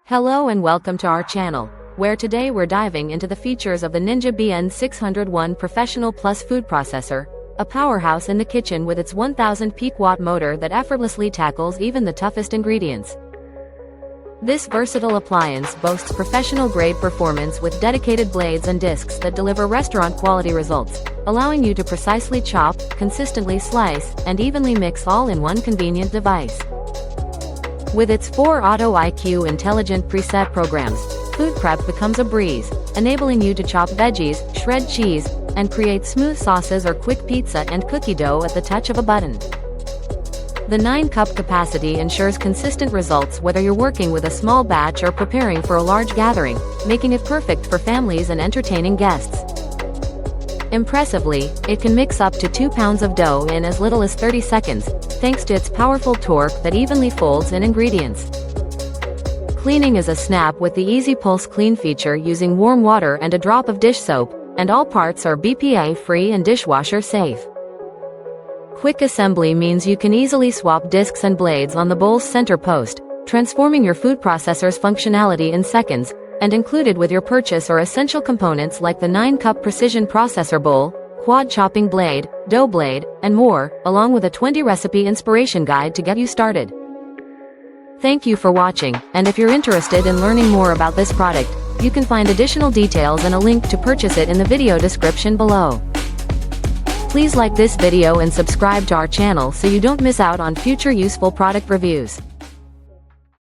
Hello and welcome to our channel, where today we're diving into the features of the Ninja BN601 Professional Plus Food Processor, a powerhouse in the kitchen with its 1000 peak watt motor that effortlessly tackles even the toughest ingredients. This versatile appliance boasts professional-grade performance with dedicated blades and discs that deliver restaurant-quality results, allowing you to precisely chop, consistently slice, and evenly mix all in one convenient device. With its 4 Auto IQ intelligent preset programs, food prep becomes a breeze, enabling you to chop veggies, shred cheese, and create smooth sauces or quick pizza and cookie dough at the touch of a button. The 9-cup capacity ensures consistent results whether you're working with a small batch or preparing for a large gathering, making it perfect for families and entertaining guests. Impressively, it can mix up to 2 pounds of dough in as little as 30 seconds, thanks to its powerful torque that evenly folds in ingredients. Cleaning is a snap with the Easy Pulse Clean feature using warm water and a drop of dish soap, and all parts are BPA-free and dishwasher safe. Quick assembly means you can easily swap discs and blades on the bowl's center post, transforming your food processor's functionality in seconds, and included with your purchase are essential components like the 9-cup precision processor bowl, quad chopping blade, dough blade, and more, along with a 20-recipe inspiration guide to get you started. Thank you for watching, and if you're interested in learning more about this product, you can find additional details and a link to purchase it in the video description below. Please like this video and subscribe to our channel so you don't miss out on future useful product reviews.